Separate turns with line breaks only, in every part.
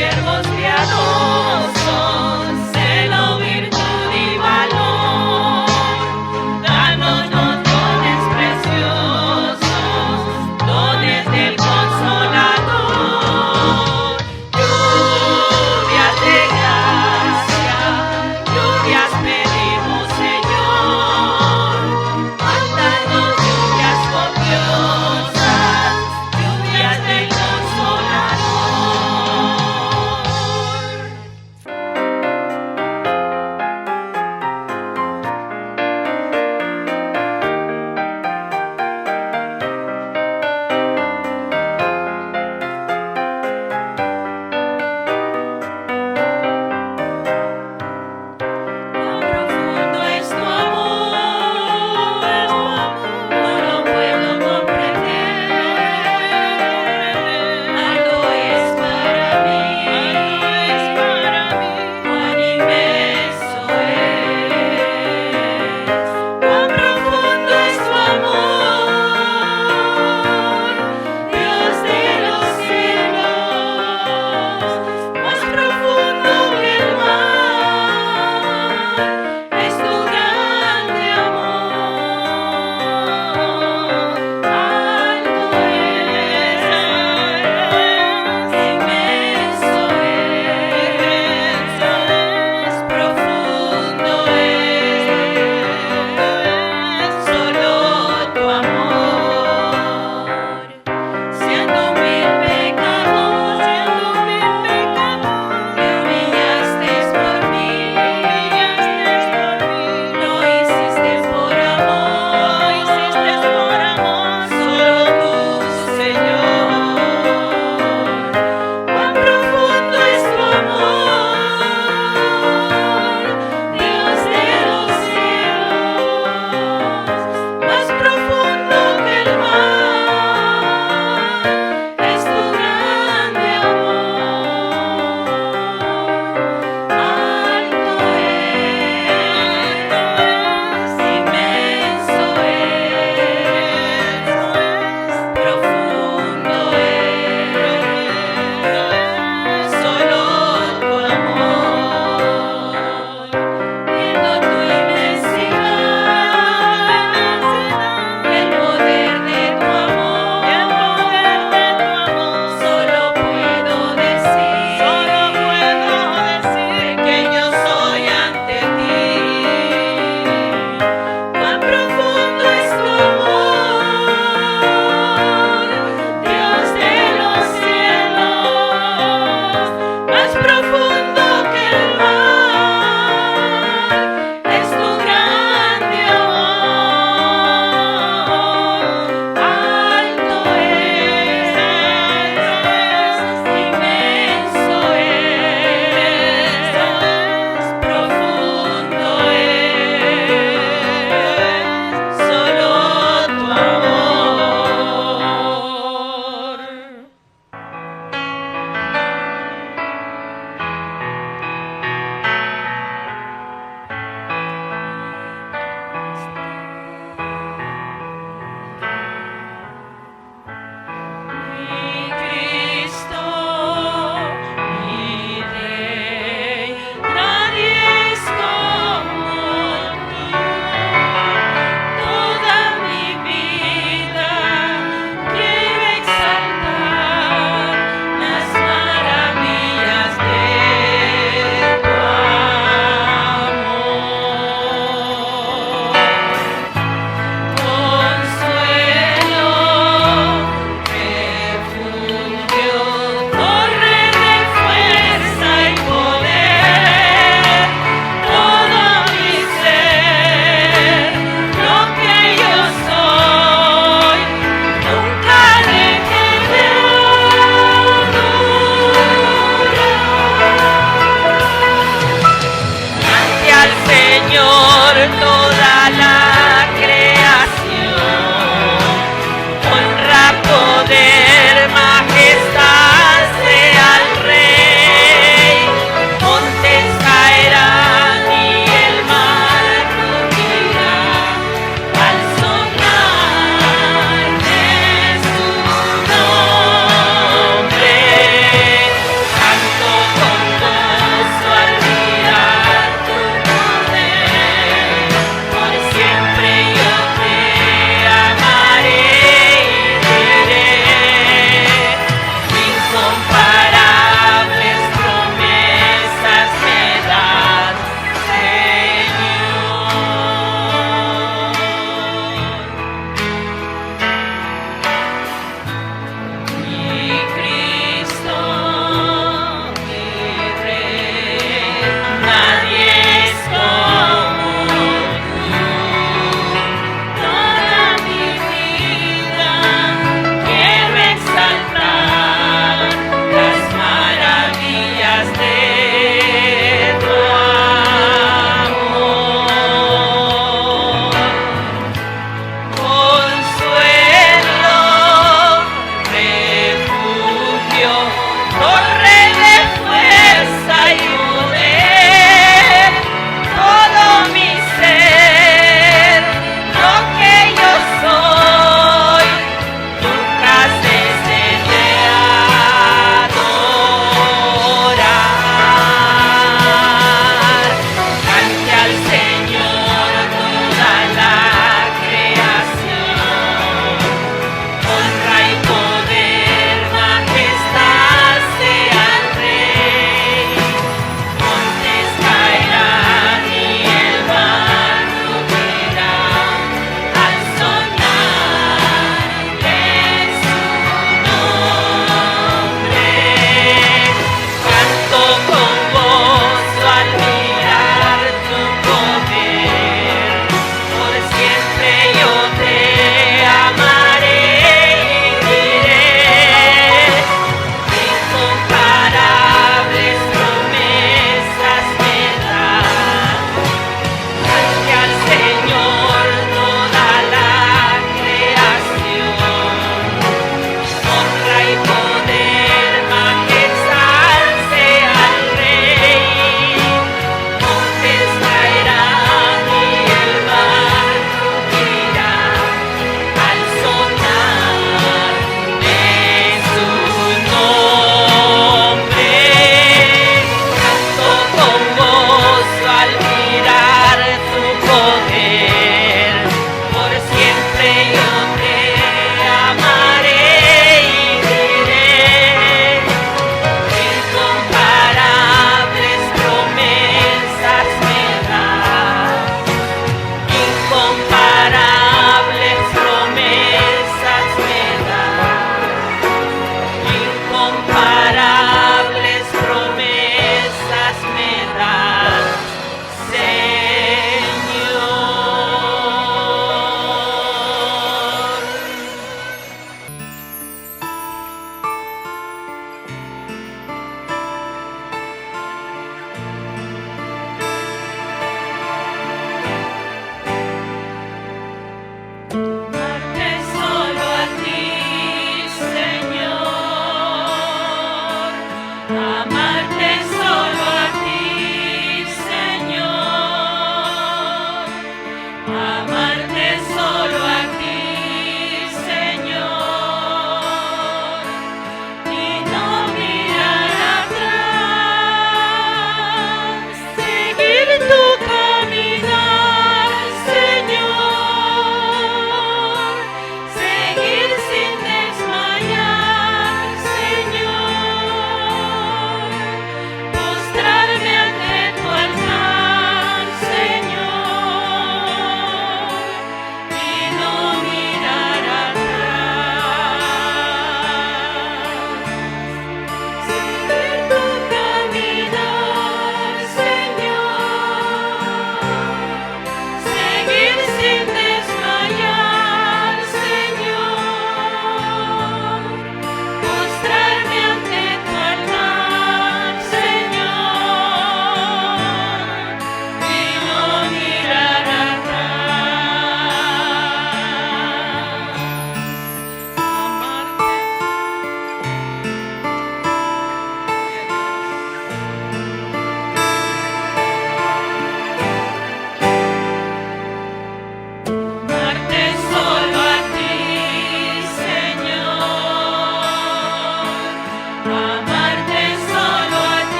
siervos piadosos, celo, virtud y valor. Danos los dones preciosos, dones del Consolador. Lluvias de gracia, lluvias pedimos, Señor. Mándanos lluvias copiosas, lluvias del Consolador.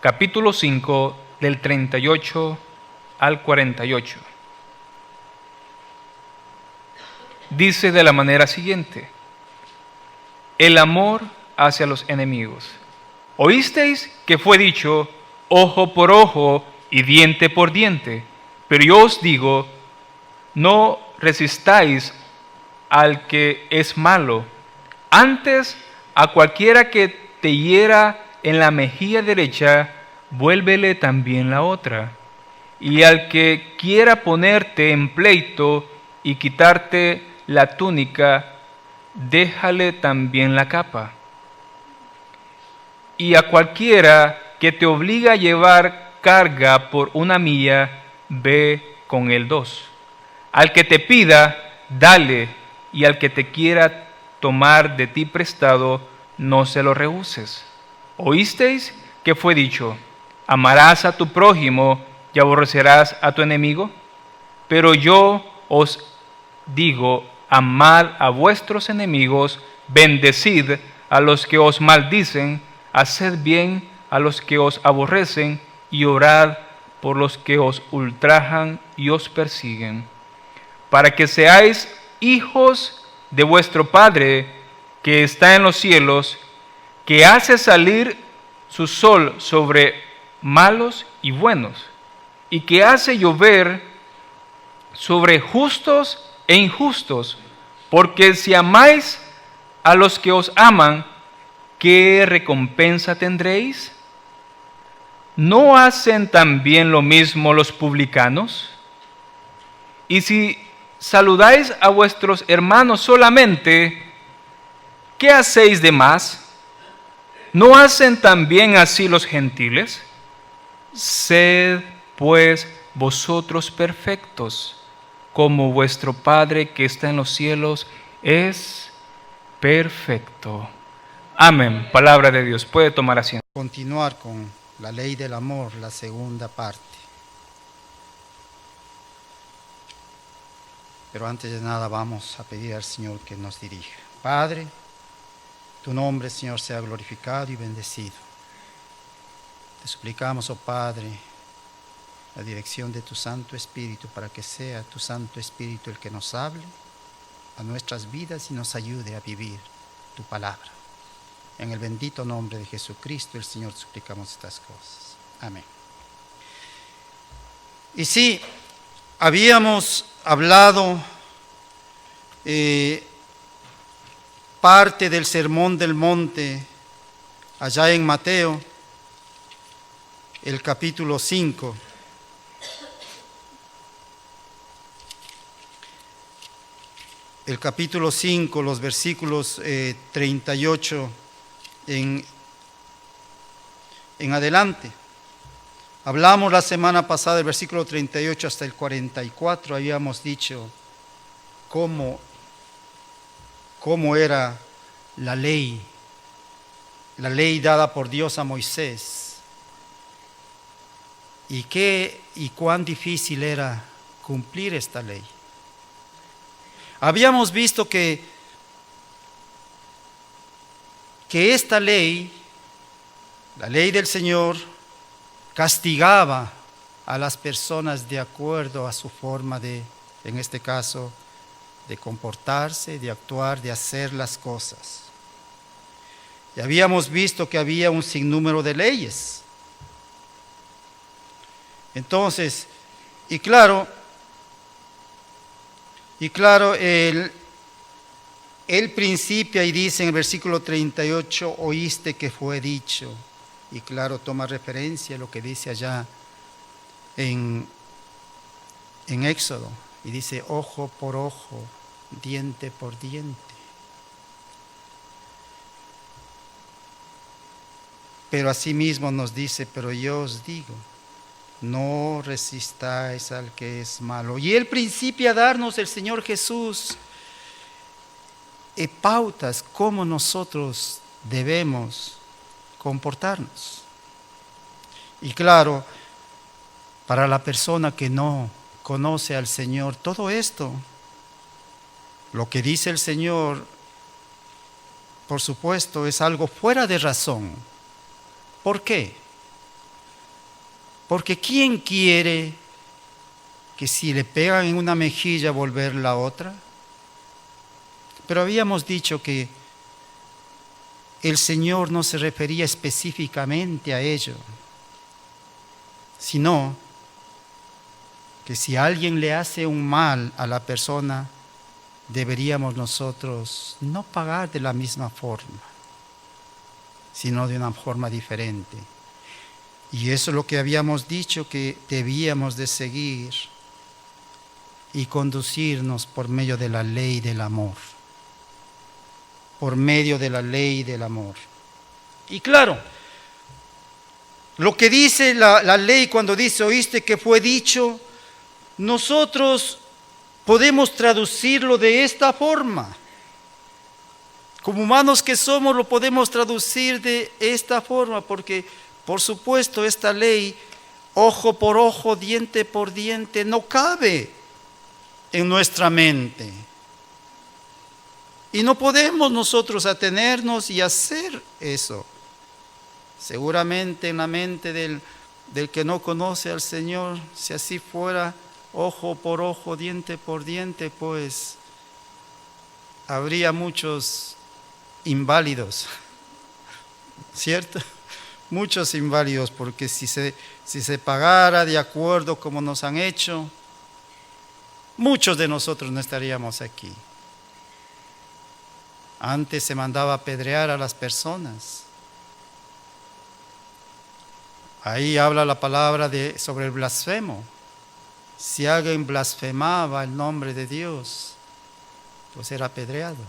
capítulo 5, del 38 al 48. Dice de la manera siguiente: el amor hacia los enemigos. Oísteis que fue dicho, ojo por ojo y diente por diente. Pero yo os digo, no resistáis al que es malo. Antes, a cualquiera que te hiera en la mejilla derecha, vuélvele también la otra. Y al que quiera ponerte en pleito y quitarte la túnica, déjale también la capa. Y a cualquiera que te obliga a llevar carga por una milla, ve con él 2. Al que te pida, dale, y al que te quiera tomar de ti prestado, no se lo rehuses. ¿Oísteis que fue dicho, amarás a tu prójimo y aborrecerás a tu enemigo? Pero yo os digo, amad a vuestros enemigos, bendecid a los que os maldicen, haced bien a los que os aborrecen y orad por los que os ultrajan y os persiguen, para que seáis hijos de vuestro Padre que está en los cielos, que hace salir su sol sobre malos y buenos, y que hace llover sobre justos e injustos. Porque si amáis a los que os aman, ¿qué recompensa tendréis? ¿No hacen también lo mismo los publicanos? Y si saludáis a vuestros hermanos solamente, ¿qué hacéis de más? ¿No hacen también así los gentiles? Sed pues vosotros perfectos, como vuestro Padre que está en los cielos es perfecto. Amén. Palabra de Dios. Puede tomar asiento.
Continuar con la ley del amor, la segunda parte. Pero antes de nada vamos a pedir al Señor que nos dirija. Padre, tu nombre, Señor, sea glorificado y bendecido. Te suplicamos, oh Padre, la dirección de tu Santo Espíritu para que sea tu Santo Espíritu el que nos hable a nuestras vidas y nos ayude a vivir tu palabra. En el bendito nombre de Jesucristo, el Señor, suplicamos estas cosas. Amén. Y sí, habíamos hablado parte del Sermón del Monte allá en Mateo, el capítulo 5. El capítulo 5, los versículos 38 en adelante. Hablamos la semana pasada del versículo 38 hasta el 44, habíamos dicho cómo era la ley dada por Dios a Moisés, y cuán difícil era cumplir esta ley. Habíamos visto que esta ley, la ley del Señor, castigaba a las personas de acuerdo a su forma de, en este caso, de comportarse, de actuar, de hacer las cosas. Y habíamos visto que había un sinnúmero de leyes. Entonces, y claro, el principio ahí dice en el versículo 38, oíste que fue dicho. Y claro, toma referencia a lo que dice allá en Éxodo. Y dice, ojo por ojo, diente por diente. Pero asimismo nos dice, pero yo os digo, no resistáis al que es malo. Y Él principia a darnos el Señor Jesús pautas cómo nosotros debemos comportarnos. Y claro, para la persona que no conoce al Señor, todo esto, lo que dice el Señor, por supuesto, es algo fuera de razón. ¿Por qué? Porque ¿quién quiere que si le pegan en una mejilla volver la otra? Pero habíamos dicho que el Señor no se refería específicamente a ello, sino que si alguien le hace un mal a la persona, deberíamos nosotros no pagar de la misma forma, sino de una forma diferente. Y eso es lo que habíamos dicho, que debíamos de seguir y conducirnos por medio de la ley del amor. Por medio de la ley del amor. Y claro, lo que dice la ley cuando dice, oíste que fue dicho, nosotros podemos traducirlo de esta forma. Como humanos que somos, lo podemos traducir de esta forma, porque por supuesto esta ley, ojo por ojo, diente por diente, no cabe en nuestra mente. Y no podemos nosotros atenernos y hacer eso. Seguramente en la mente del que no conoce al Señor, si así fuera, ojo por ojo, diente por diente, pues habría muchos inválidos, ¿cierto? Muchos inválidos, porque si se pagara de acuerdo como nos han hecho, muchos de nosotros no estaríamos aquí. Antes se mandaba apedrear a las personas. Ahí habla la palabra sobre el blasfemo. Si alguien blasfemaba el nombre de Dios, pues era apedreado.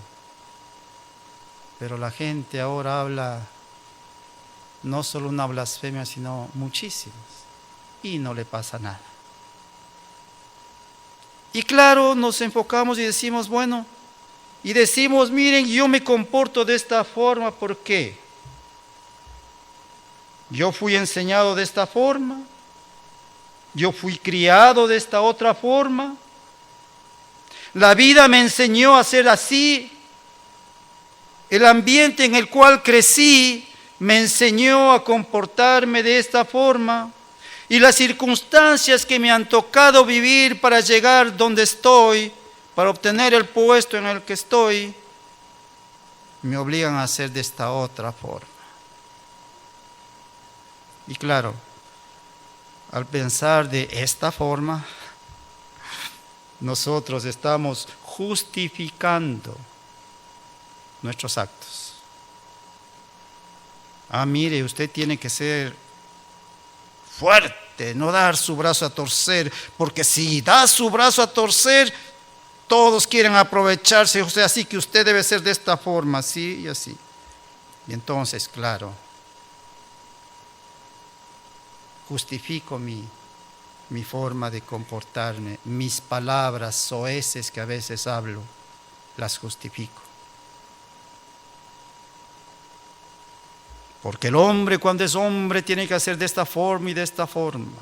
Pero la gente ahora habla no solo una blasfemia, sino muchísimas. Y no le pasa nada. Y claro, nos enfocamos y decimos, bueno, miren, yo me comporto de esta forma, ¿por qué? Yo fui enseñado de esta forma, yo fui criado de esta otra forma, la vida me enseñó a ser así, el ambiente en el cual crecí me enseñó a comportarme de esta forma, y las circunstancias que me han tocado vivir para llegar donde estoy, para obtener el puesto en el que estoy, me obligan a hacer de esta otra forma. Y claro, al pensar de esta forma, nosotros estamos justificando nuestros actos. Mire, usted tiene que ser fuerte, no dar su brazo a torcer, porque si da su brazo a torcer, todos quieren aprovecharse de usted, así que usted debe ser de esta forma, así y así. Y entonces, claro, justifico mi forma de comportarme, mis palabras soeces que a veces hablo, las justifico. Porque el hombre, cuando es hombre, tiene que hacer de esta forma y de esta forma.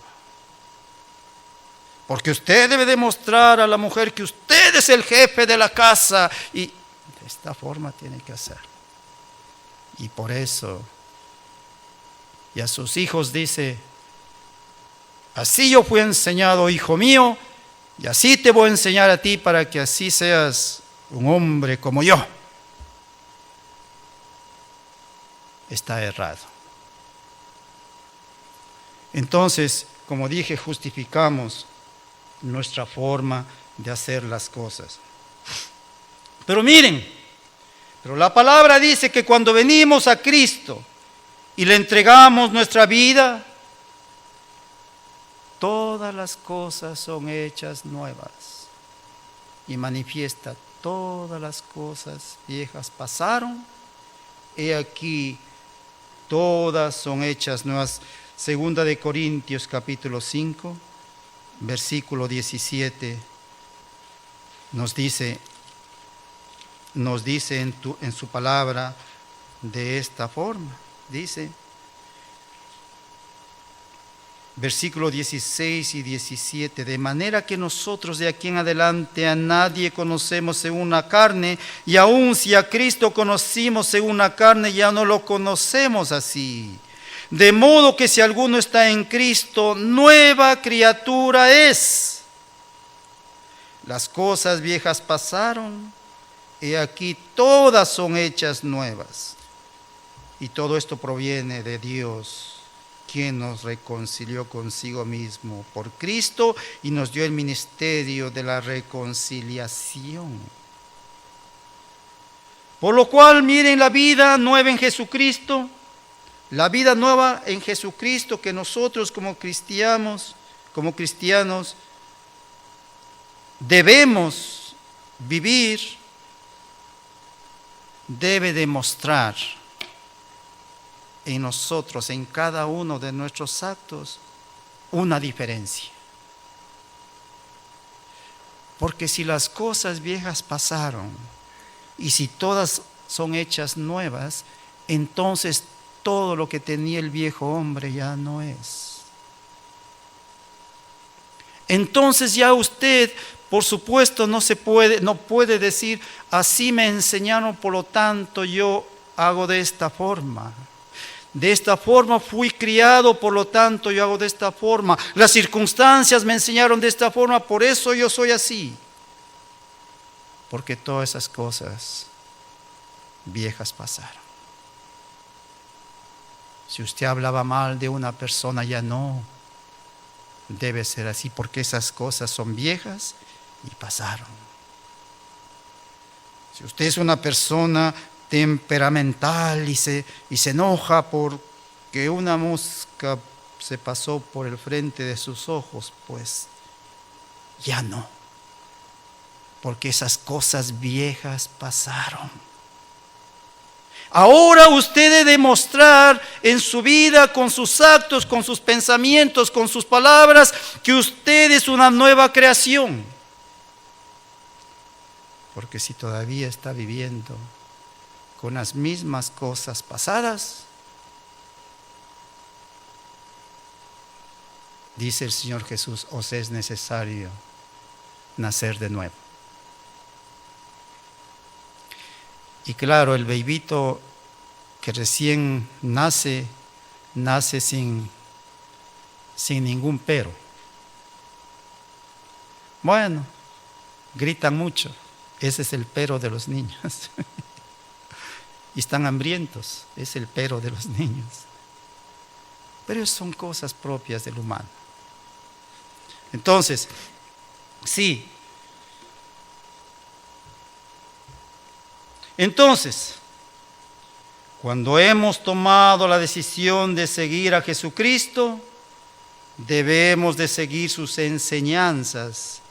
Porque usted debe demostrar a la mujer que usted es el jefe de la casa y de esta forma tiene que hacer. Y por eso, y a sus hijos dice, así yo fui enseñado, hijo mío, y así te voy a enseñar a ti para que así seas un hombre como yo. Está errado. Entonces, como dije, justificamos nuestra forma de hacer las cosas. Pero miren, pero la palabra dice que cuando venimos a Cristo y le entregamos nuestra vida, todas las cosas son hechas nuevas y manifiesta todas las cosas viejas pasaron, he aquí todas son hechas nuevas. Segunda de Corintios capítulo 5, versículo 17 nos dice en su palabra de esta forma. Dice, versículo 16 y 17, de manera que nosotros de aquí en adelante a nadie conocemos según la carne, y aun si a Cristo conocimos según la carne, ya no lo conocemos así. De modo que si alguno está en Cristo, nueva criatura es. Las cosas viejas pasaron, y aquí todas son hechas nuevas. Y todo esto proviene de Dios, quien nos reconcilió consigo mismo por Cristo y nos dio el ministerio de la reconciliación. Por lo cual, miren la vida nueva en Jesucristo, la vida nueva en Jesucristo que nosotros como cristianos debemos vivir, debe demostrar en nosotros, en cada uno de nuestros actos, una diferencia. Porque si las cosas viejas pasaron y si todas son hechas nuevas, entonces todo lo que tenía el viejo hombre ya no es. Entonces ya usted, por supuesto, no puede decir, así me enseñaron, por lo tanto yo hago de esta forma. De esta forma fui criado, por lo tanto yo hago de esta forma. Las circunstancias me enseñaron de esta forma, por eso yo soy así. Porque todas esas cosas viejas pasaron. Si usted hablaba mal de una persona, ya no debe ser así, porque esas cosas son viejas y pasaron. Si usted es una persona temperamental y se enoja porque una mosca se pasó por el frente de sus ojos, pues ya no, porque esas cosas viejas pasaron. Ahora usted debe demostrar en su vida, con sus actos, con sus pensamientos, con sus palabras, que usted es una nueva creación. Porque si todavía está viviendo con las mismas cosas pasadas, dice el Señor Jesús, os es necesario nacer de nuevo. Y claro, el bebito que recién nace sin ningún pero. Bueno, gritan mucho, ese es el pero de los niños. Y están hambrientos, es el pero de los niños. Pero son cosas propias del humano. Entonces, sí. Entonces, cuando hemos tomado la decisión de seguir a Jesucristo, debemos de seguir sus enseñanzas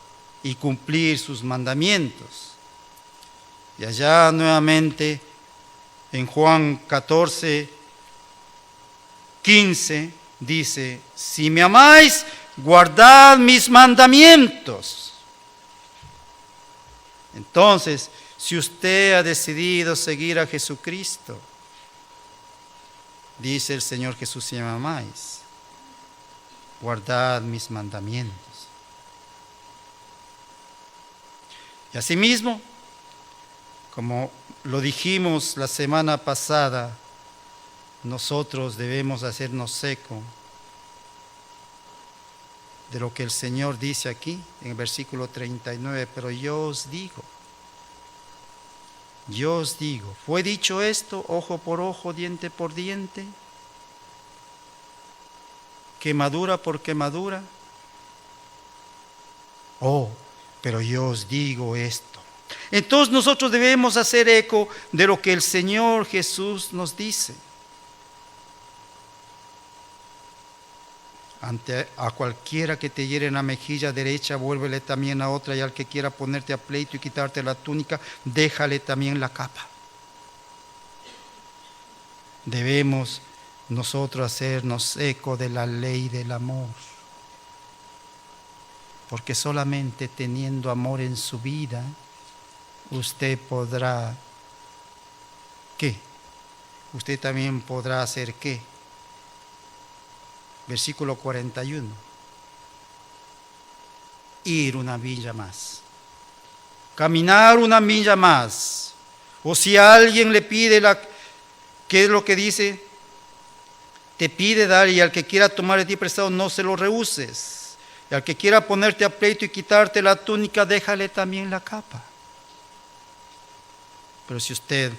y cumplir sus mandamientos. Y allá nuevamente en Juan 14:15 dice, si me amáis, guardad mis mandamientos. Entonces, si usted ha decidido seguir a Jesucristo, dice el Señor Jesús, si me amáis, guardad mis mandamientos. Y asimismo, como lo dijimos la semana pasada, nosotros debemos hacernos eco de lo que el Señor dice aquí en el versículo 39, pero yo os digo, ¿fue dicho esto, ojo por ojo, diente por diente? ¿Quemadura por quemadura? Oh, pero yo os digo esto. Entonces nosotros debemos hacer eco de lo que el Señor Jesús nos dice. Ante a cualquiera que te hiere en la mejilla derecha, vuélvele también a otra, y al que quiera ponerte a pleito y quitarte la túnica, déjale también la capa. Debemos nosotros hacernos eco de la ley del amor, porque solamente teniendo amor en su vida, usted podrá, ¿qué? Usted también podrá hacer ¿qué? Versículo 41. Ir una milla más. Caminar una milla más. O si alguien le pide ¿qué es lo que dice? te pide dar, y al que quiera tomar de ti prestado no se lo rehuses. Y al que quiera ponerte a pleito y quitarte la túnica, déjale también la capa. Pero si usted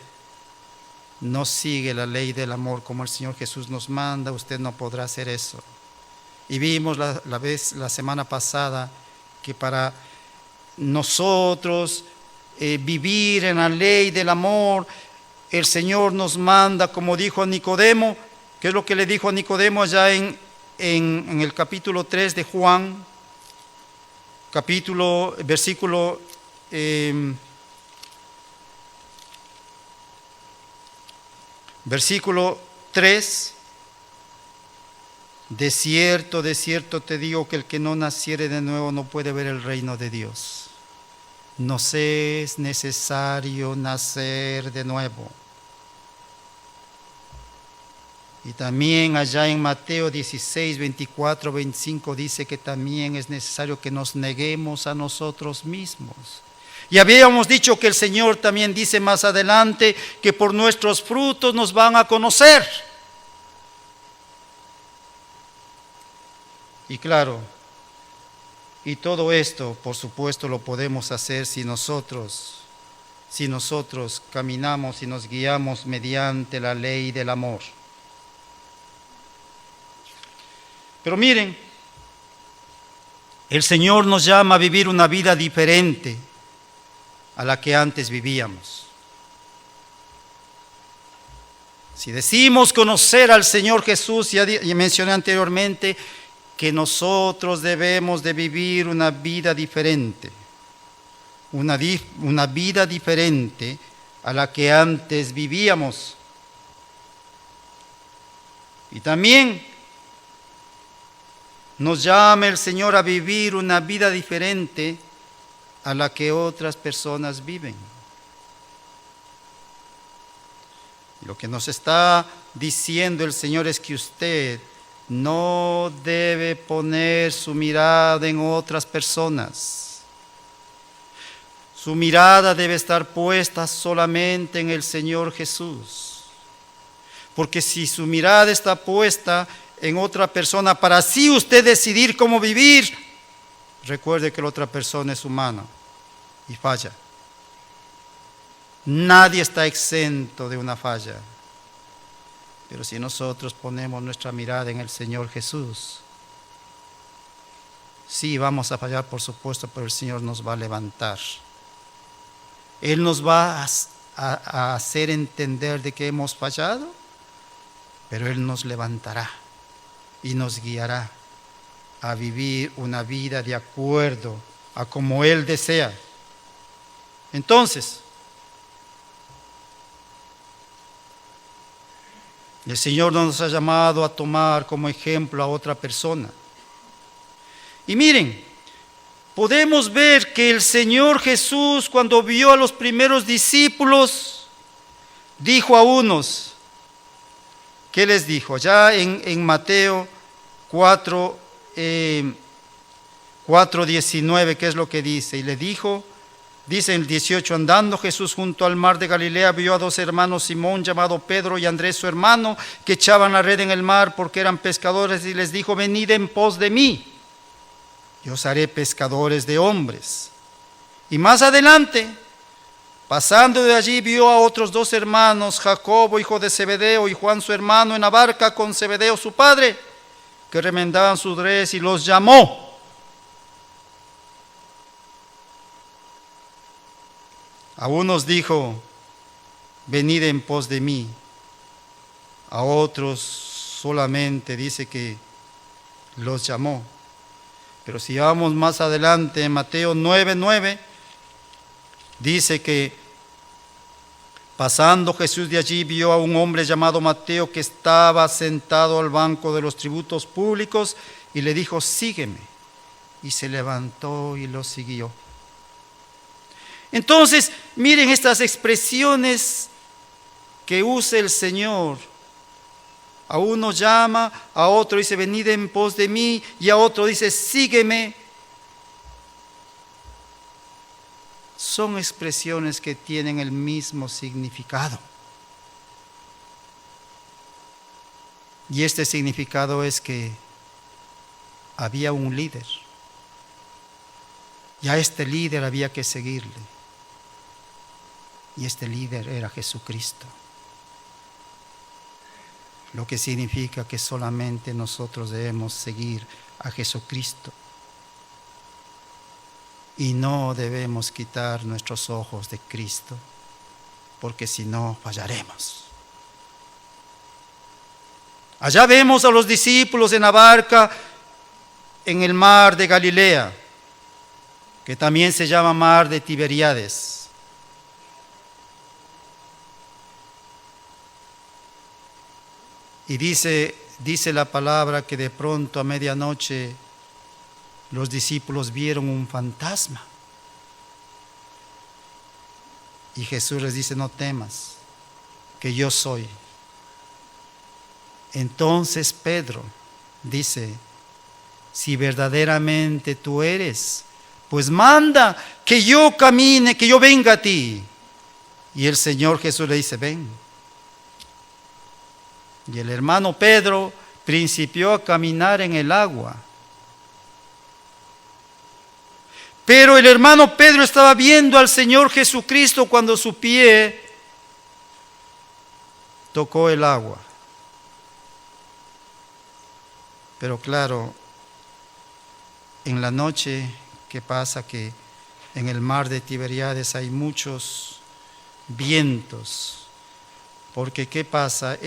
no sigue la ley del amor como el Señor Jesús nos manda, usted no podrá hacer eso. Y vimos la semana pasada que para nosotros vivir en la ley del amor, el Señor nos manda, como dijo a Nicodemo. ¿Qué es lo que le dijo a Nicodemo allá en el capítulo 3 de Juan? Versículo 3. De cierto te digo que el que no naciere de nuevo no puede ver el reino de Dios. Nos es necesario nacer de nuevo. Y también allá en Mateo 16, 24, 25 dice que también es necesario que nos neguemos a nosotros mismos. Y habíamos dicho que el Señor también dice más adelante que por nuestros frutos nos van a conocer. Y claro, y todo esto, por supuesto, lo podemos hacer si nosotros caminamos y nos guiamos mediante la ley del amor. Pero miren, el Señor nos llama a vivir una vida diferente a la que antes vivíamos. Si decimos conocer al Señor Jesús, ya mencioné anteriormente, que nosotros debemos de vivir una vida diferente, una vida diferente a la que antes vivíamos. Y también nos llama el Señor a vivir una vida diferente a la que otras personas viven. Lo que nos está diciendo el Señor es que usted no debe poner su mirada en otras personas. Su mirada debe estar puesta solamente en el Señor Jesús. Porque si su mirada está puesta en otra persona para así usted decidir cómo vivir, recuerde que la otra persona es humana y falla. Nadie está exento de una falla. Pero si nosotros ponemos nuestra mirada en el Señor Jesús, sí vamos a fallar, por supuesto, pero el Señor nos va a levantar. Él nos va a hacer entender de que hemos fallado, pero Él nos levantará y nos guiará a vivir una vida de acuerdo a como Él desea. Entonces, el Señor no nos ha llamado a tomar como ejemplo a otra persona. Y miren, podemos ver que el Señor Jesús, cuando vio a los primeros discípulos, dijo a unos, ¿qué les dijo? Ya en Mateo 4:19, ¿qué es lo que dice? Y le dijo, dice en el 18, andando Jesús junto al mar de Galilea, vio a dos hermanos, Simón llamado Pedro y Andrés su hermano, que echaban la red en el mar porque eran pescadores, y les dijo, venid en pos de mí, yo os haré pescadores de hombres. Y más adelante, pasando de allí, vio a otros dos hermanos, Jacobo hijo de Zebedeo y Juan su hermano, en la barca con Zebedeo su padre, que remendaban sus redes, y los llamó. A unos dijo, venid en pos de mí. A otros solamente dice que los llamó. Pero si vamos más adelante, en Mateo 9:9, dice que pasando Jesús de allí, vio a un hombre llamado Mateo que estaba sentado al banco de los tributos públicos, y le dijo, sígueme. Y se levantó y lo siguió. Entonces, miren estas expresiones que usa el Señor. A uno llama, a otro dice, venid en pos de mí, y a otro dice, sígueme. Son expresiones que tienen el mismo significado. Y este significado es que había un líder. Y a este líder había que seguirle. Y este líder era Jesucristo. Lo que significa que solamente nosotros debemos seguir a Jesucristo. Y no debemos quitar nuestros ojos de Cristo, porque si no fallaremos. Allá vemos a los discípulos en la barca en el mar de Galilea, que también se llama mar de Tiberíades. Y dice la palabra que de pronto a medianoche los discípulos vieron un fantasma. Y Jesús les dice: no temas, que yo soy. Entonces Pedro dice: si verdaderamente tú eres, pues manda que yo camine, que yo venga a ti. Y el Señor Jesús le dice: ven. Y el hermano Pedro principió a caminar en el agua. Pero el hermano Pedro estaba viendo al Señor Jesucristo cuando su pie tocó el agua. Pero claro, en la noche, ¿qué pasa? Que en el mar de Tiberíades hay muchos vientos. Porque ¿qué pasa?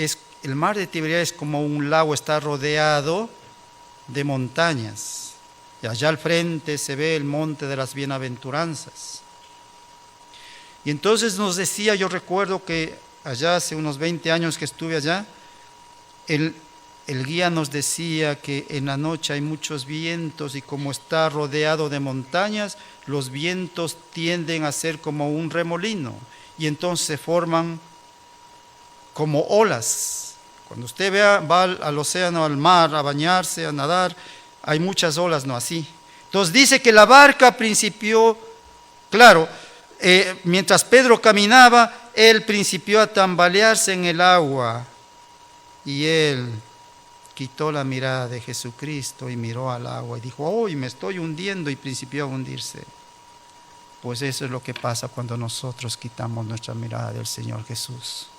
El mar de Tiberíades es como un lago, está rodeado de montañas. Y allá al frente se ve el monte de las bienaventuranzas. Y entonces nos decía, yo recuerdo que allá hace unos 20 años que estuve allá, el guía nos decía que en la noche hay muchos vientos y como está rodeado de montañas, los vientos tienden a ser como un remolino y entonces se forman como olas. Cuando usted va al océano, al mar, a bañarse, a nadar, hay muchas olas, no así. Entonces dice que la barca principió, claro, mientras Pedro caminaba, él principió a tambalearse en el agua y él quitó la mirada de Jesucristo y miró al agua y dijo: ¡Uy, me estoy hundiendo! Y principió a hundirse. Pues eso es lo que pasa cuando nosotros quitamos nuestra mirada del Señor Jesús.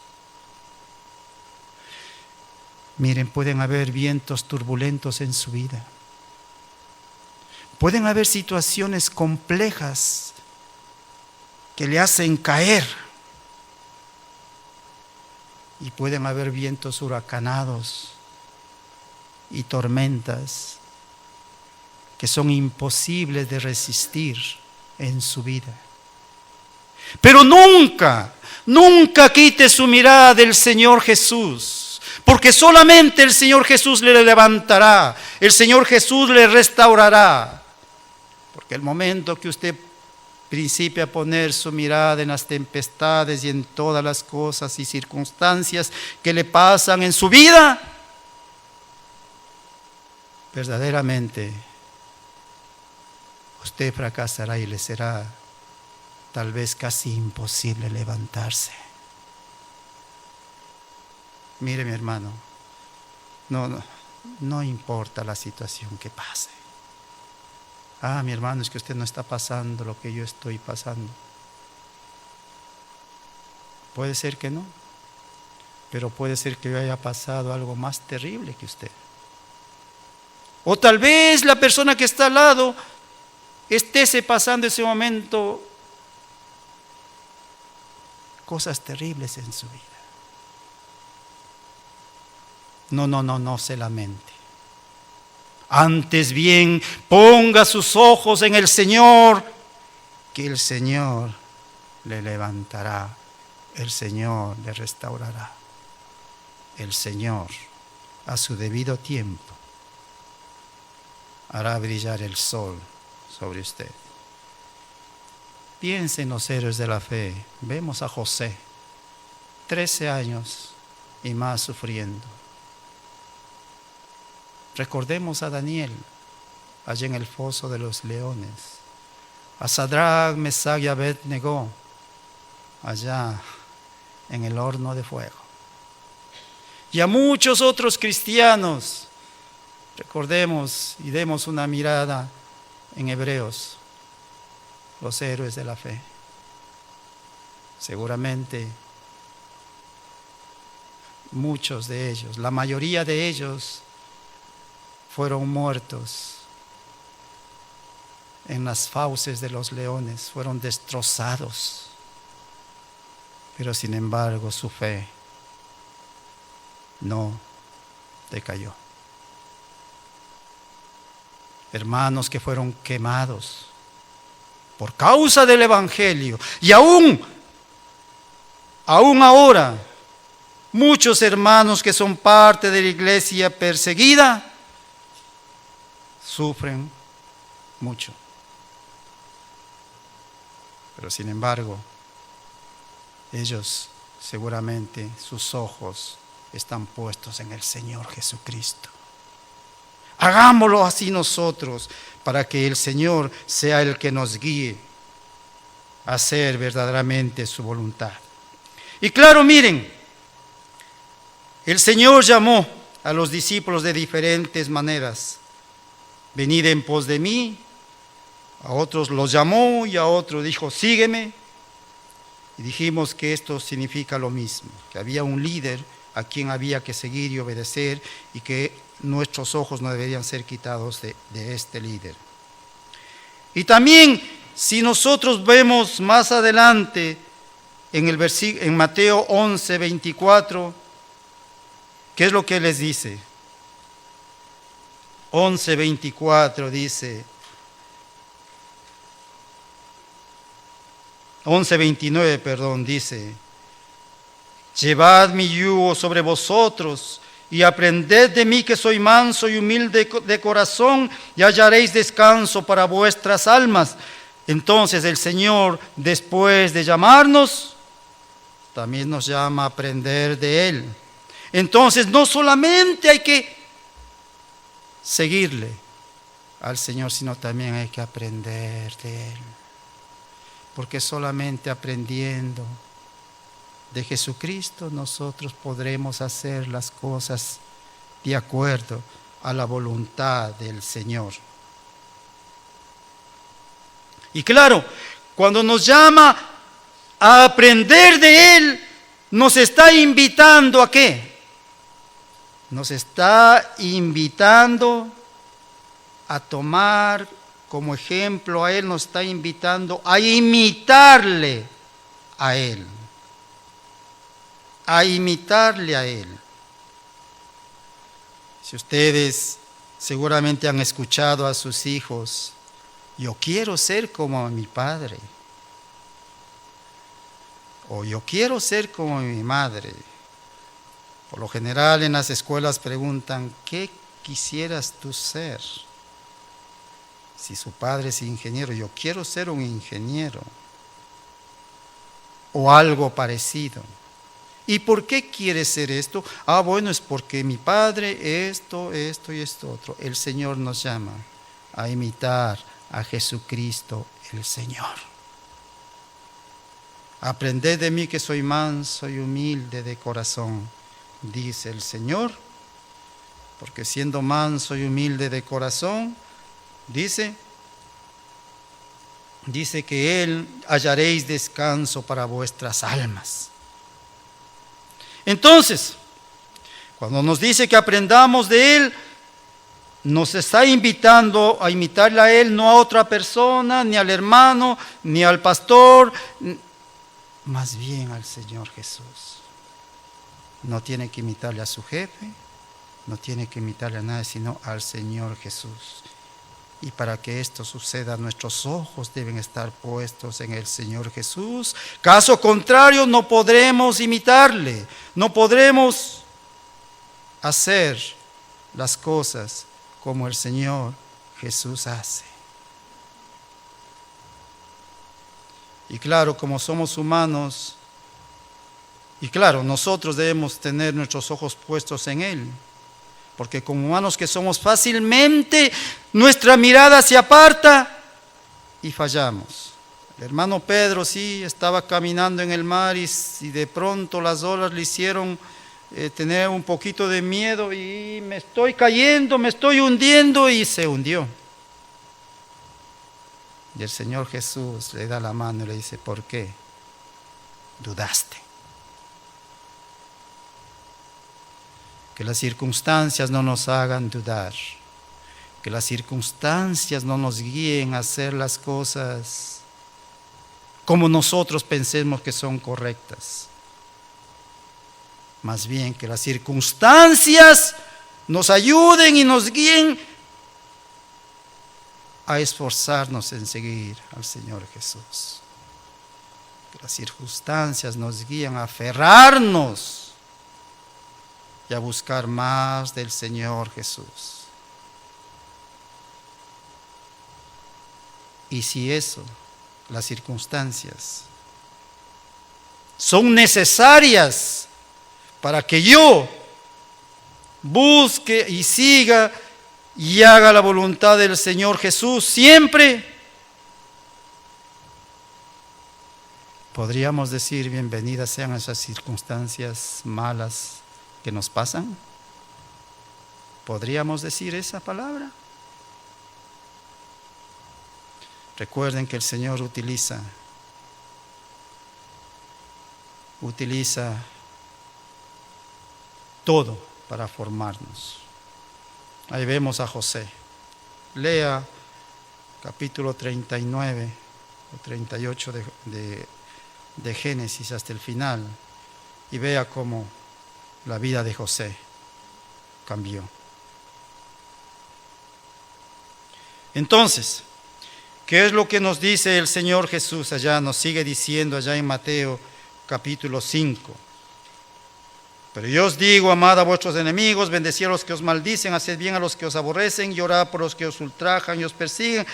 Miren, pueden haber vientos turbulentos en su vida. Pueden haber situaciones complejas que le hacen caer. Y pueden haber vientos huracanados y tormentas que son imposibles de resistir en su vida. Pero nunca, nunca quite su mirada del Señor Jesús, porque solamente el Señor Jesús le levantará, el Señor Jesús le restaurará. Porque el momento que usted principie a poner su mirada en las tempestades y en todas las cosas y circunstancias que le pasan en su vida, verdaderamente usted fracasará y le será tal vez casi imposible levantarse. Mire, mi hermano, no importa la situación que pase. Mi hermano, es que usted no está pasando lo que yo estoy pasando. Puede ser que no, pero puede ser que yo haya pasado algo más terrible que usted. O tal vez la persona que está al lado esté pasando ese momento cosas terribles en su vida. No se lamente. Antes bien, ponga sus ojos en el Señor, que el Señor le levantará, el Señor le restaurará, el Señor a su debido tiempo hará brillar el sol sobre usted. Piense en los héroes de la fe. Vemos a José, 13 años y más sufriendo. Recordemos a Daniel, allá en el foso de los leones, a Sadrach, Mesach y Abednego, allá en el horno de fuego. y a muchos otros cristianos. Recordemos y demos una mirada en Hebreos, los héroes de la fe. Seguramente muchos de ellos, la mayoría de ellos, fueron muertos en las fauces de los leones, fueron destrozados. Pero sin embargo su fe no decayó. Hermanos que fueron quemados por causa del Evangelio, y aún ahora, muchos hermanos que son parte de la iglesia perseguida sufren mucho. Pero sin embargo, ellos seguramente sus ojos están puestos en el Señor Jesucristo. Hagámoslo así nosotros, para que el Señor sea el que nos guíe a hacer verdaderamente su voluntad. Y claro, miren, el Señor llamó a los discípulos de diferentes maneras. Venid en pos de mí. A otros los llamó y a otros dijo, sígueme. Y dijimos que esto significa lo mismo, que había un líder a quien había que seguir y obedecer, y que nuestros ojos no deberían ser quitados de este líder. Y también, si nosotros vemos más adelante en Mateo 11, 24, ¿qué es lo que les dice? 11, 24 dice, 11:29, perdón, dice, llevad mi yugo sobre vosotros y aprended de mí, que soy manso y humilde de corazón, y hallaréis descanso para vuestras almas. Entonces el Señor, después de llamarnos, también nos llama a aprender de Él. Entonces no solamente hay que seguirle al Señor, sino también hay que aprender de Él. Porque solamente aprendiendo de Jesucristo nosotros podremos hacer las cosas de acuerdo a la voluntad del Señor. Y claro, cuando nos llama a aprender de Él, nos está invitando ¿a qué? Nos está invitando a tomar como ejemplo a Él, nos está invitando a imitarle a Él. A imitarle a Él. Si ustedes seguramente han escuchado a sus hijos, yo quiero ser como mi padre, o yo quiero ser como mi madre. Por lo general en las escuelas preguntan, ¿qué quisieras tú ser? Si su padre es ingeniero, yo quiero ser un ingeniero, o algo parecido. ¿Y por qué quiere ser esto? Bueno, es porque mi padre esto y esto otro. El Señor nos llama a imitar a Jesucristo el Señor. Aprended de mí, que soy manso y humilde de corazón, dice el Señor, porque siendo manso y humilde de corazón, dice que Él hallaréis descanso para vuestras almas. Entonces, cuando nos dice que aprendamos de Él, nos está invitando a imitarle a Él, no a otra persona, ni al hermano, ni al pastor, más bien al Señor Jesús. No tiene que imitarle a su jefe, no tiene que imitarle a nadie, sino al Señor Jesús. Y para que esto suceda, nuestros ojos deben estar puestos en el Señor Jesús. Caso contrario, no podremos imitarle, no podremos hacer las cosas como el Señor Jesús hace. Y claro, como somos humanos, y claro, nosotros debemos tener nuestros ojos puestos en Él. Porque como humanos que somos, fácilmente nuestra mirada se aparta y fallamos. El hermano Pedro sí estaba caminando en el mar y de pronto las olas le hicieron tener un poquito de miedo y me estoy cayendo, me estoy hundiendo, y se hundió. Y el Señor Jesús le da la mano y le dice: ¿por qué dudaste? Que las circunstancias no nos hagan dudar, que las circunstancias no nos guíen a hacer las cosas como nosotros pensemos que son correctas. Más bien que las circunstancias nos ayuden y nos guíen a esforzarnos en seguir al Señor Jesús. Que las circunstancias nos guían a aferrarnos y a buscar más del Señor Jesús. Y si eso, las circunstancias, son necesarias para que yo busque y siga y haga la voluntad del Señor Jesús siempre, podríamos decir: bienvenidas sean esas circunstancias malas que nos pasan. ¿Podríamos decir esa palabra? Recuerden que el Señor utiliza todo para formarnos. Ahí vemos a José. Lea capítulo 39 o 38 de Génesis hasta el final y vea cómo la vida de José cambió. Entonces, ¿qué es lo que nos dice el Señor Jesús allá? Nos sigue diciendo allá en Mateo capítulo 5. Pero yo os digo: amad a vuestros enemigos, bendecid a los que os maldicen, haced bien a los que os aborrecen y orad por los que os ultrajan y os persiguen.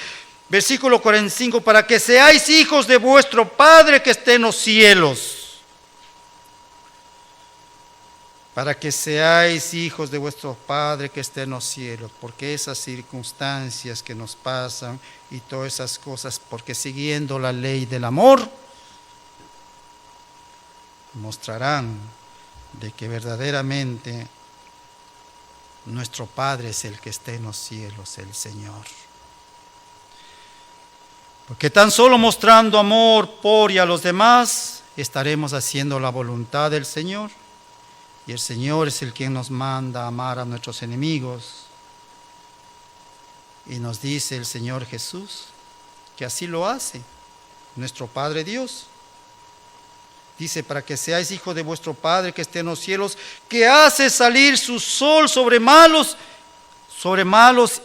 Versículo 45, para que seáis hijos de vuestro Padre que está en los cielos. Para que seáis hijos de vuestro Padre que está en los cielos. Porque esas circunstancias que nos pasan y todas esas cosas, porque siguiendo la ley del amor, mostrarán de que verdaderamente nuestro Padre es el que está en los cielos, el Señor. Porque tan solo mostrando amor por y a los demás, estaremos haciendo la voluntad del Señor. Y el Señor es el quien nos manda a amar a nuestros enemigos. Y nos dice el Señor Jesús que así lo hace nuestro Padre Dios. Dice: para que seáis hijos de vuestro Padre que esté en los cielos, que hace salir su sol sobre malos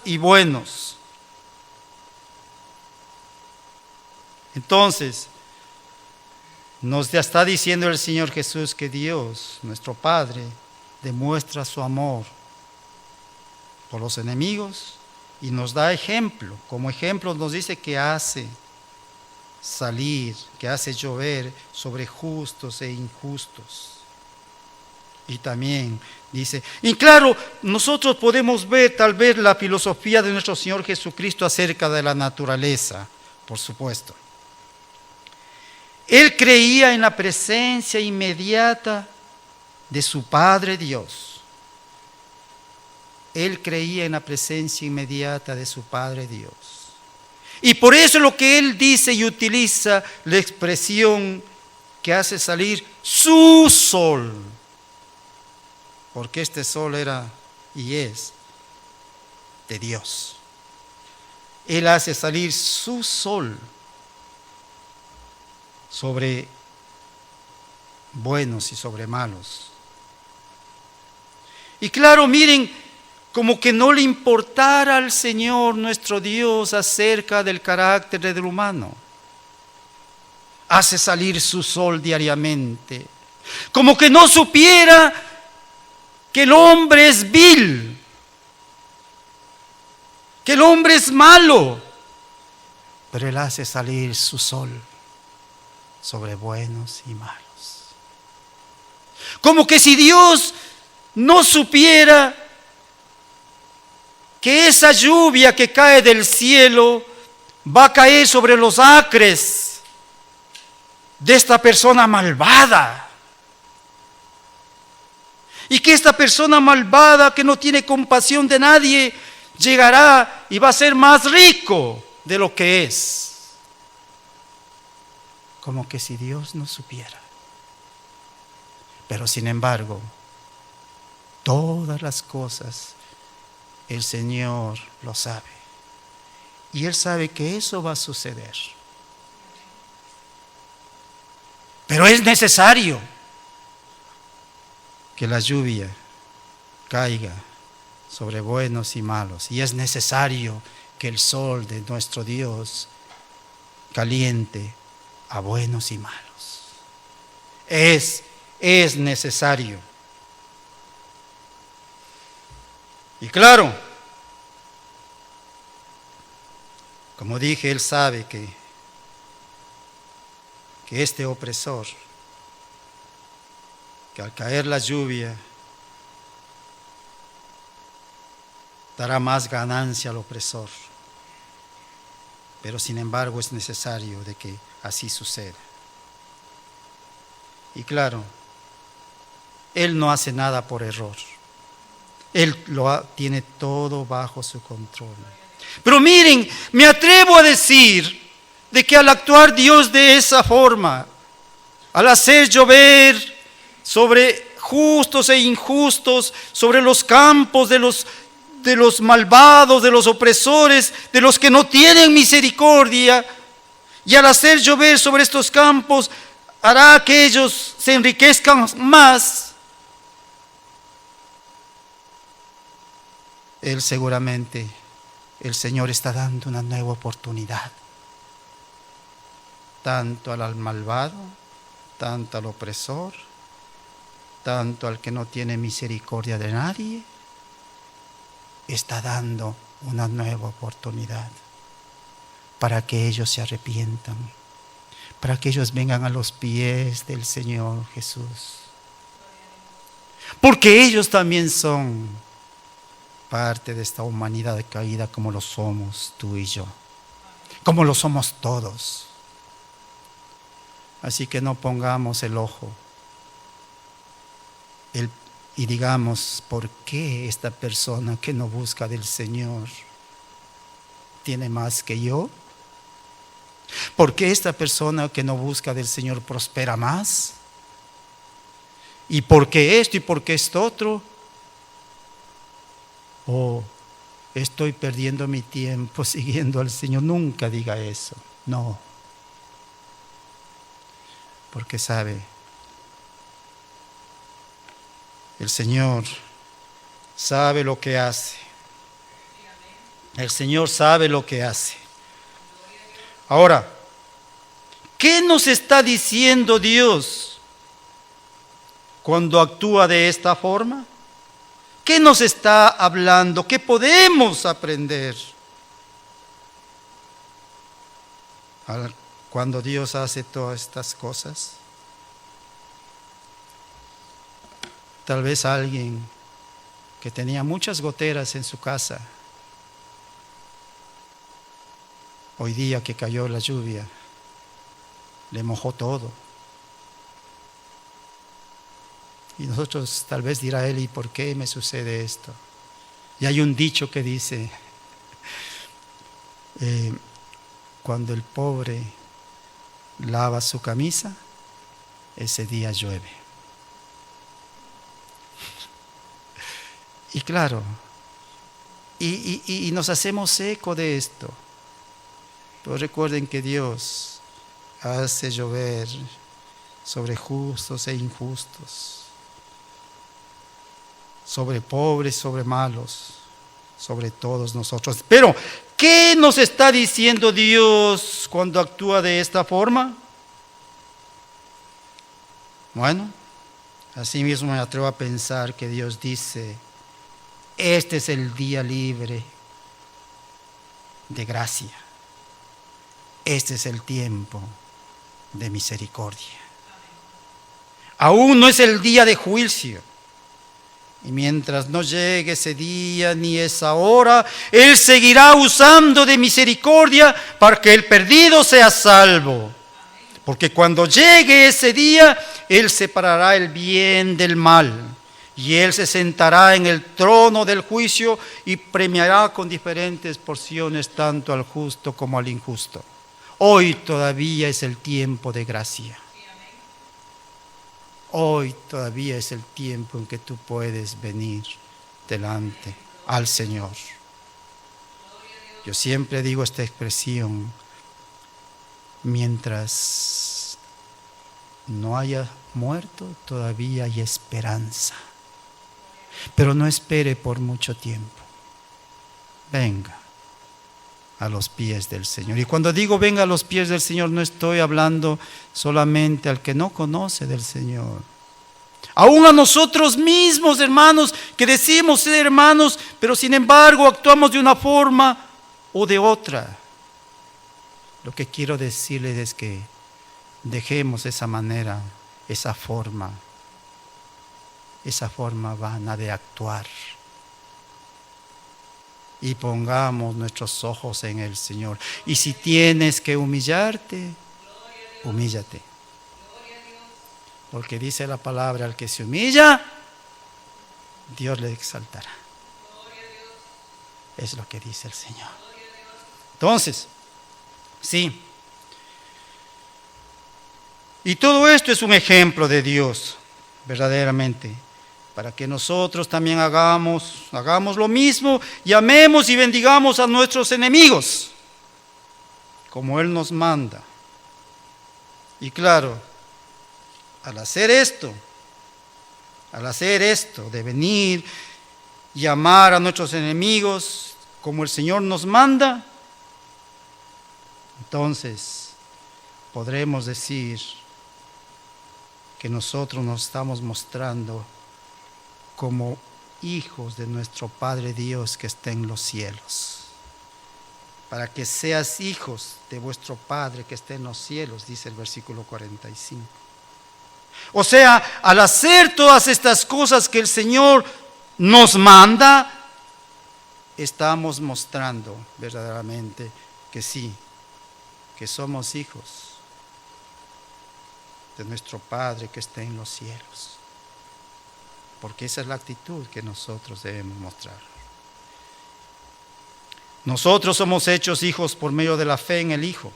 y buenos. Entonces, nos está diciendo el Señor Jesús que Dios, nuestro Padre, demuestra su amor por los enemigos y nos da ejemplo. Como ejemplo nos dice que hace salir, que hace llover sobre justos e injustos. Y también dice, y claro, nosotros podemos ver tal vez la filosofía de nuestro Señor Jesucristo acerca de la naturaleza, por supuesto. Él creía en la presencia inmediata de su Padre Dios. Él creía en la presencia inmediata de su Padre Dios. Y por eso lo que él dice y utiliza la expresión que hace salir su sol. Porque este sol era y es de Dios. Él hace salir su sol sobre buenos y sobre malos. Y claro, miren, como que no le importara al Señor nuestro Dios acerca del carácter del humano. Hace salir su sol diariamente. Como que no supiera que el hombre es vil, que el hombre es malo, pero Él hace salir su sol sobre buenos y malos. Como que si Dios no supiera que esa lluvia que cae del cielo va a caer sobre los acres de esta persona malvada. Y que esta persona malvada que no tiene compasión de nadie llegará y va a ser más rico de lo que es. Como que si Dios no supiera. Pero sin embargo, todas las cosas el Señor lo sabe. Y Él sabe que eso va a suceder. Pero es necesario que la lluvia caiga sobre buenos y malos. Y es necesario que el sol de nuestro Dios caliente a buenos y malos. Es necesario. Y claro, como dije, Él sabe que este opresor, que al caer la lluvia dará más ganancia al opresor, pero sin embargo es necesario de que así suceda. Y claro, Él no hace nada por error. Él tiene todo bajo su control. Pero miren, me atrevo a decir de que al actuar Dios de esa forma, al hacer llover sobre justos e injustos, sobre los campos de los malvados, de los opresores, de los que no tienen misericordia, y al hacer llover sobre estos campos, hará que ellos se enriquezcan más. Él seguramente, el Señor está dando una nueva oportunidad, tanto al malvado, tanto al opresor, tanto al que no tiene misericordia de nadie. Está dando una nueva oportunidad para que ellos se arrepientan, para que ellos vengan a los pies del Señor Jesús. Porque ellos también son parte de esta humanidad caída, como lo somos tú y yo, como lo somos todos. Así que no pongamos el ojo y digamos, ¿por qué esta persona que no busca del Señor tiene más que yo? ¿Por qué esta persona que no busca del Señor prospera más? ¿Y por qué esto y por qué esto otro? Oh, estoy perdiendo mi tiempo siguiendo al Señor. Nunca diga eso, no. Porque sabe, el Señor sabe lo que hace. El Señor sabe lo que hace. Ahora, ¿qué nos está diciendo Dios cuando actúa de esta forma? ¿Qué nos está hablando? ¿Qué podemos aprender cuando Dios hace todas estas cosas? Tal vez alguien que tenía muchas goteras en su casa, hoy día que cayó la lluvia, le mojó todo. Y nosotros tal vez dirá él, ¿y por qué me sucede esto? Y hay un dicho que dice, cuando el pobre lava su camisa, ese día llueve. Y claro, y nos hacemos eco de esto. Pero recuerden que Dios hace llover sobre justos e injustos, sobre pobres, sobre malos, sobre todos nosotros. Pero, ¿qué nos está diciendo Dios cuando actúa de esta forma? Bueno, así mismo me atrevo a pensar que Dios dice, este es el día libre de gracia. Este es el tiempo de misericordia. Aún no es el día de juicio. Y mientras no llegue ese día ni esa hora, Él seguirá usando de misericordia para que el perdido sea salvo. Porque cuando llegue ese día, Él separará el bien del mal. Y Él se sentará en el trono del juicio y premiará con diferentes porciones tanto al justo como al injusto. Hoy todavía es el tiempo de gracia. Hoy todavía es el tiempo en que tú puedes venir delante al Señor. Yo siempre digo esta expresión: mientras no haya muerto, todavía hay esperanza. Pero no espere por mucho tiempo. Venga a los pies del Señor. Y cuando digo venga a los pies del Señor, no estoy hablando solamente al que no conoce del Señor. Aún a nosotros mismos, hermanos, que decimos ser hermanos, pero sin embargo actuamos de una forma o de otra. Lo que quiero decirles es que dejemos esa manera, esa forma vana de actuar, y pongamos nuestros ojos en el Señor. Y si tienes que humillarte, humíllate, porque dice la palabra: al que se humilla, Dios le exaltará. Es lo que dice el Señor. Entonces, sí, y todo esto es un ejemplo de Dios, verdaderamente, para que nosotros también hagamos lo mismo y amemos y bendigamos a nuestros enemigos, como Él nos manda. Y claro, al hacer esto, de venir y amar a nuestros enemigos como el Señor nos manda, entonces podremos decir que nosotros nos estamos mostrando como hijos de nuestro Padre Dios que está en los cielos. Para que seas hijos de vuestro Padre que está en los cielos, dice el versículo 45. O sea, al hacer todas estas cosas que el Señor nos manda, estamos mostrando verdaderamente que sí, que somos hijos de nuestro Padre que está en los cielos. Porque esa es la actitud que nosotros debemos mostrar. Nosotros somos hechos hijos por medio de la fe en el Hijo,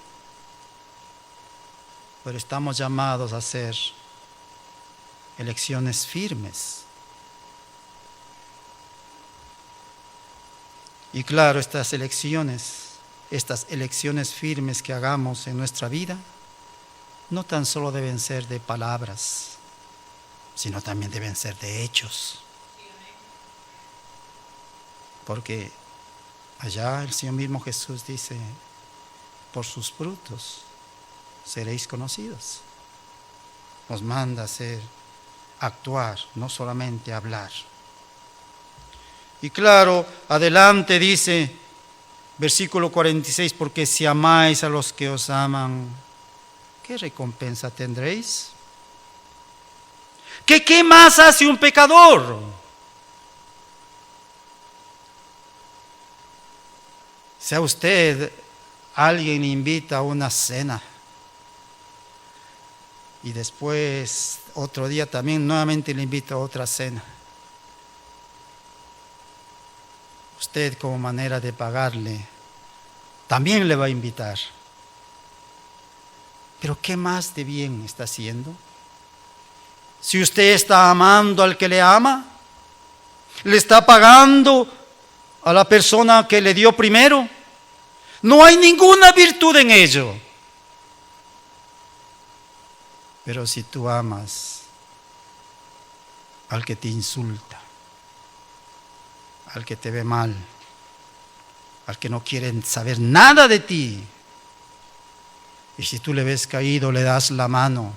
pero estamos llamados a hacer elecciones firmes. Y claro, estas elecciones firmes que hagamos en nuestra vida, no tan solo deben ser de palabras, sino también deben ser de hechos. Porque allá el Señor mismo Jesús dice: por sus frutos seréis conocidos. Nos manda a actuar, no solamente hablar. Y claro, adelante dice, versículo 46, porque si amáis a los que os aman, ¿qué recompensa tendréis? ¿Qué más hace un pecador? Si a usted alguien le invita a una cena y después otro día también nuevamente le invita a otra cena, usted como manera de pagarle también le va a invitar. Pero ¿qué más de bien está haciendo? Si usted está amando al que le ama, le está pagando a la persona que le dio primero, no hay ninguna virtud en ello. Pero si tú amas al que te insulta, al que te ve mal, al que no quiere saber nada de ti, y si tú le ves caído, le das la mano,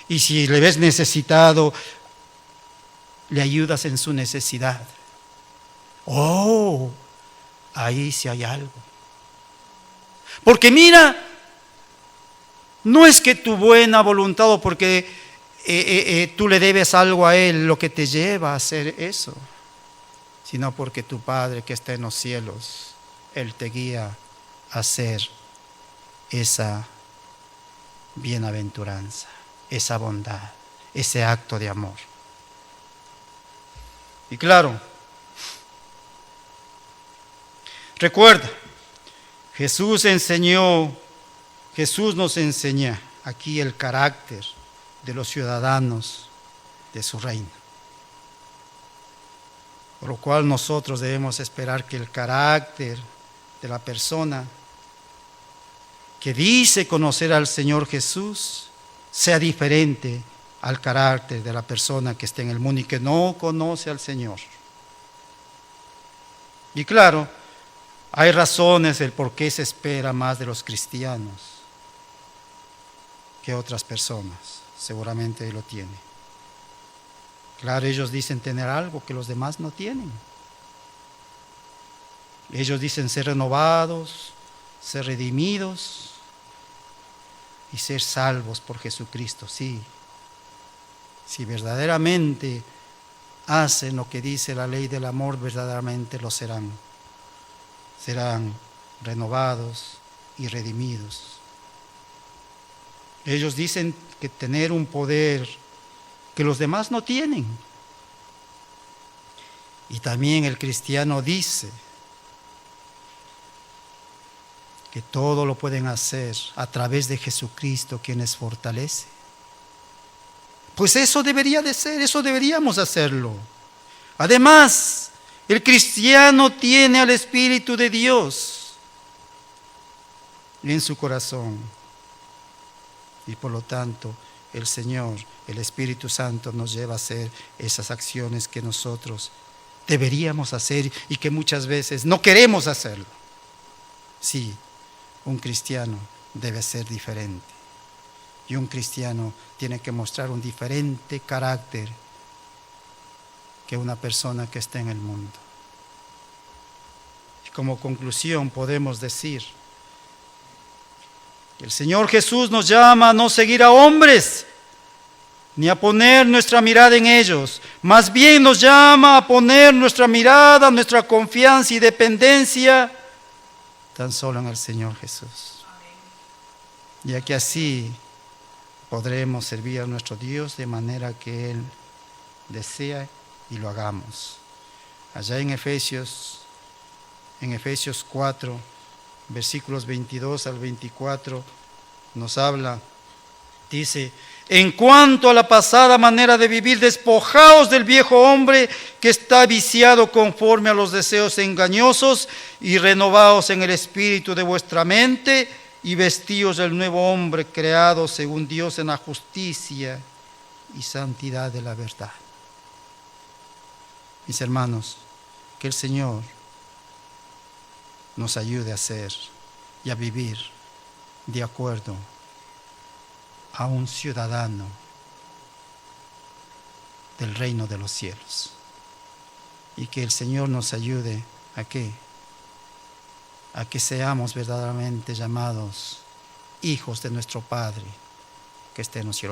y si le ves necesitado, le ayudas en su necesidad. Oh, ahí sí hay algo. Porque mira, no es que tu buena voluntad o porque tú le debes algo a Él lo que te lleva a hacer eso, sino porque tu Padre que está en los cielos, Él te guía a hacer esa bienaventuranza, esa bondad, ese acto de amor. Y claro, recuerda, Jesús nos enseña aquí el carácter de los ciudadanos de su reino. Por lo cual nosotros debemos esperar que el carácter de la persona que dice conocer al Señor Jesús sea diferente al carácter de la persona que está en el mundo y que no conoce al Señor. Y claro, hay razones del por qué se espera más de los cristianos que otras personas. Seguramente lo tienen. Claro, ellos dicen tener algo que los demás no tienen. Ellos dicen ser renovados, ser redimidos y ser salvos por Jesucristo. Sí, si verdaderamente hacen lo que dice la ley del amor, verdaderamente lo serán. Serán renovados y redimidos. Ellos dicen que tener un poder que los demás no tienen. Y también el cristiano dice que todo lo pueden hacer a través de Jesucristo, quien les fortalece. Pues eso debería de ser, eso deberíamos hacerlo. Además, el cristiano tiene al Espíritu de Dios en su corazón. Y por lo tanto, el Señor, el Espíritu Santo nos lleva a hacer esas acciones que nosotros deberíamos hacer y que muchas veces no queremos hacerlo. Sí, un cristiano debe ser diferente. Y un cristiano tiene que mostrar un diferente carácter que una persona que está en el mundo. Y como conclusión podemos decir que el Señor Jesús nos llama a no seguir a hombres, ni a poner nuestra mirada en ellos. Más bien nos llama a poner nuestra mirada, nuestra confianza y dependencia tan solo en el Señor Jesús. Ya que así podremos servir a nuestro Dios de manera que Él desea y lo hagamos. Allá en Efesios 4, versículos 22 al 24, nos habla, dice: en cuanto a la pasada manera de vivir, despojaos del viejo hombre que está viciado conforme a los deseos engañosos y renovaos en el espíritu de vuestra mente y vestíos del nuevo hombre creado según Dios en la justicia y santidad de la verdad. Mis hermanos, que el Señor nos ayude a ser y a vivir de acuerdo a un ciudadano del reino de los cielos. Y que el Señor nos ayude a que seamos verdaderamente llamados hijos de nuestro Padre que está en los cielos.